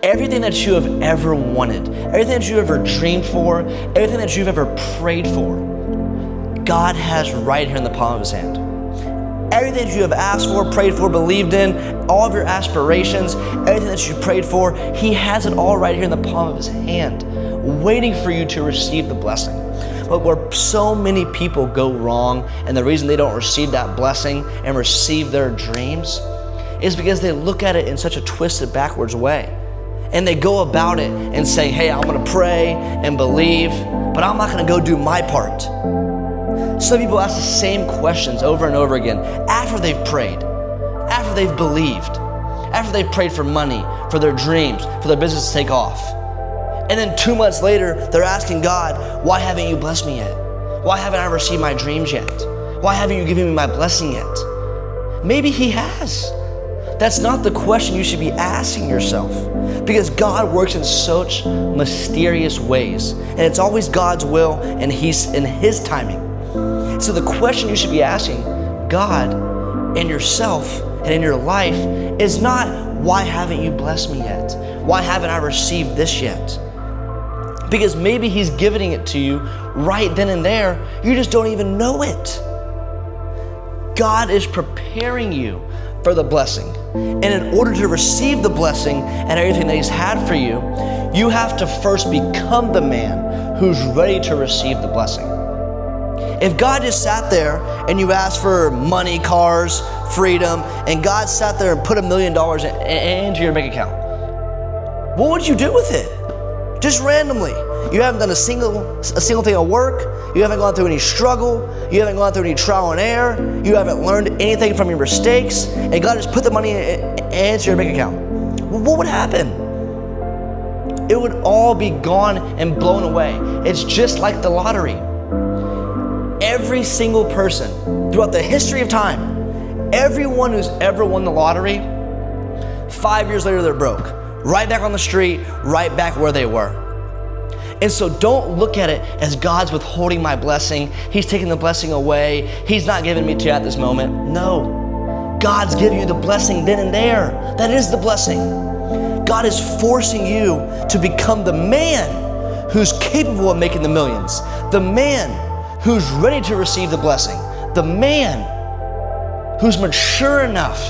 Everything that you have ever wanted, everything that you ever dreamed for, everything that you've ever prayed for, God has right here in the palm of his hand. Everything that you have asked for, prayed for, believed in, all of your aspirations, everything that you prayed for, he has it all right here in the palm of his hand, waiting for you to receive the blessing. But where so many people go wrong, and the reason they don't receive that blessing and receive their dreams, is because they look at it in such a twisted, backwards way. And they go about it and say, hey, I'm gonna pray and believe, but I'm not gonna go do my part. Some people ask the same questions over and over again after they've prayed, after they've believed, after they've prayed for money, for their dreams, for their business to take off. And then 2 months later, they're asking God, why haven't you blessed me yet? Why haven't I received my dreams yet? Why haven't you given me my blessing yet? Maybe he has. That's not the question you should be asking yourself, because God works in such mysterious ways, and it's always God's will and he's in his timing. So the question you should be asking God and yourself and in your life is not, why haven't you blessed me yet? Why haven't I received this yet? Because maybe he's giving it to you right then and there, you just don't even know it. God is preparing you for the blessing. And in order to receive the blessing and everything that he's had for you, you have to first become the man who's ready to receive the blessing. If God just sat there and you asked for money, cars, freedom, and God sat there and put $1 million into your bank account, what would you do with it? Just randomly. You haven't done a single thing at work. You haven't gone through any struggle. You haven't gone through any trial and error. You haven't learned anything from your mistakes. And God just put the money into your bank account. What would happen? It would all be gone and blown away. It's just like the lottery. Every single person throughout the history of time, everyone who's ever won the lottery, 5 years later they're broke. Right back on the street, right back where they were. And so don't look at it as God's withholding my blessing. He's taking the blessing away. He's not giving me to you at this moment. No, God's giving you the blessing then and there. That is the blessing. God is forcing you to become the man who's capable of making the millions. The man who's ready to receive the blessing. The man who's mature enough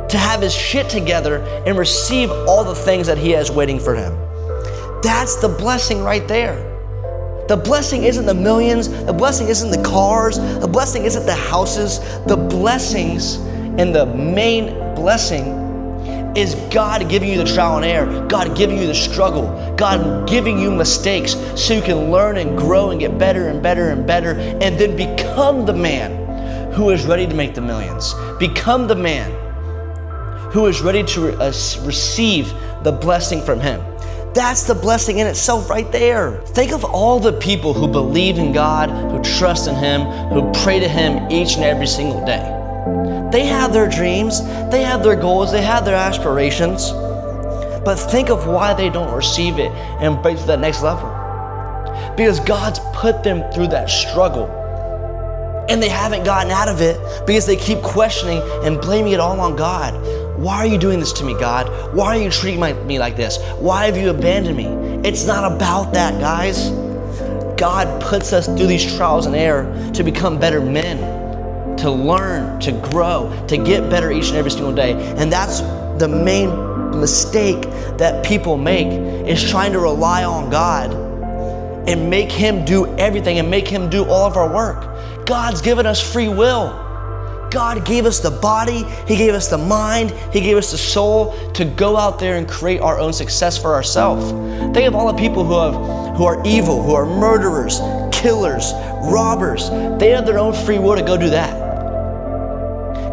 to have his shit together and receive all the things that he has waiting for him. That's the blessing right there. The blessing isn't the millions. The blessing isn't the cars. The blessing isn't the houses. The blessings and the main blessing is God giving you the trial and error, God giving you the struggle, God giving you mistakes so you can learn and grow and get better and better and better, and then become the man who is ready to make the millions. Become the man who is ready to receive the blessing from him. That's the blessing in itself right there. Think of all the people who believe in God, who trust in him, who pray to him each and every single day. They have their dreams, they have their goals, they have their aspirations, but think of why they don't receive it and break to that next level. Because God's put them through that struggle, and they haven't gotten out of it because they keep questioning and blaming it all on God. Why are you doing this to me, God? Why are you treating me like this? Why have you abandoned me? It's not about that, guys. God puts us through these trials and error to become better men, to learn, to grow, to get better each and every single day. And that's the main mistake that people make, is trying to rely on God and make him do everything and make him do all of our work. God's given us free will. God gave us the body, he gave us the mind, he gave us the soul to go out there and create our own success for ourselves. Think of all the people who are evil, who are murderers, killers, robbers. They have their own free will to go do that.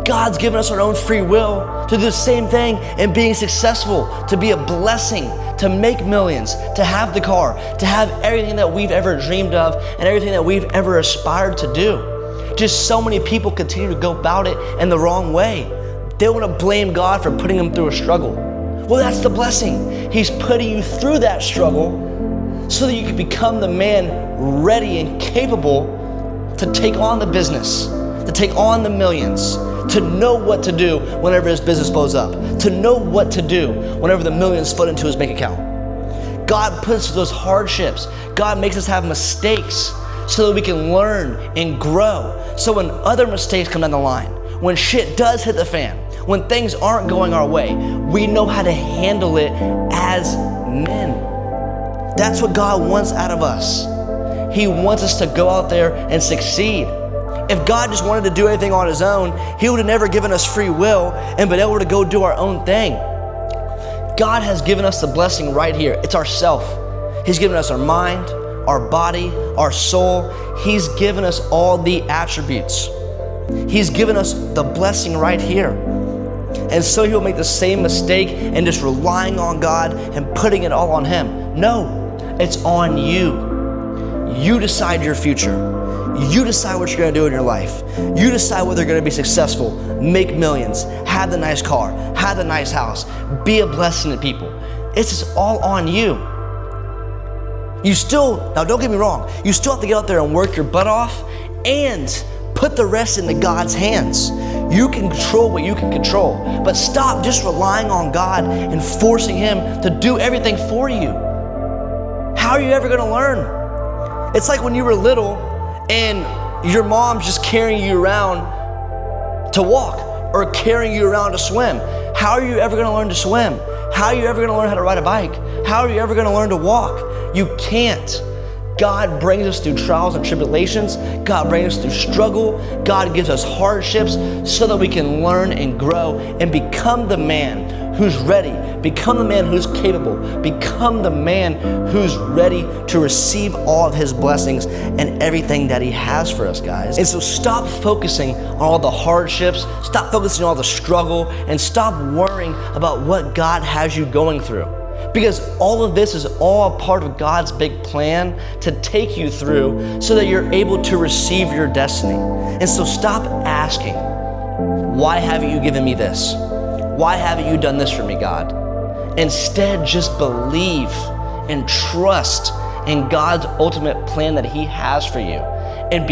God's given us our own free will to do the same thing and being successful, to be a blessing, to make millions, to have the car, to have everything that we've ever dreamed of and everything that we've ever aspired to do. Just so many people continue to go about it in the wrong way. They want to blame God for putting them through a struggle. Well, that's the blessing. He's putting you through that struggle so that you can become the man ready and capable to take on the business, to take on the millions, to know what to do whenever his business blows up, to know what to do whenever the millions flood into his bank account. God puts us through those hardships. God makes us have mistakes so that we can learn and grow. So when other mistakes come down the line, when shit does hit the fan, when things aren't going our way, we know how to handle it as men. That's what God wants out of us. He wants us to go out there and succeed. If God just wanted to do everything on his own, he would have never given us free will and been able to go do our own thing. God has given us the blessing right here. It's ourself. He's given us our mind, our body, our soul. He's given us all the attributes. He's given us the blessing right here. And so he'll make the same mistake and just relying on God and putting it all on him. No, it's on you. You decide your future. You decide what you're gonna do in your life. You decide whether you're gonna be successful, make millions, have the nice car, have the nice house, be a blessing to people. It's just all on you. You still, now don't get me wrong, you still have to get out there and work your butt off and put the rest into God's hands. You can control what you can control, but stop just relying on God and forcing him to do everything for you. How are you ever gonna learn? It's like when you were little and your mom's just carrying you around to walk or carrying you around to swim. How are you ever gonna learn to swim? How are you ever gonna learn how to ride a bike? How are you ever gonna learn to walk? You can't. God brings us through trials and tribulations. God brings us through struggle. God gives us hardships so that we can learn and grow and become the man who's ready, become the man who's capable, become the man who's ready to receive all of his blessings and everything that he has for us, guys. And so stop focusing on all the hardships, stop focusing on all the struggle, and stop worrying about what God has you going through. Because all of this is all a part of God's big plan to take you through so that you're able to receive your destiny. And so stop asking, why haven't you given me this? Why haven't you done this for me, God? Instead, just believe and trust in God's ultimate plan that he has for you. And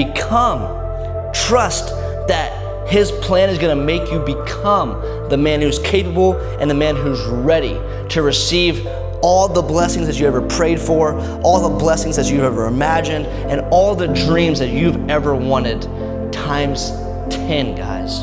trust that his plan is gonna make you become the man who's capable and the man who's ready to receive all the blessings that you ever prayed for, all the blessings that you've ever imagined, and all the dreams that you've ever wanted times 10, guys.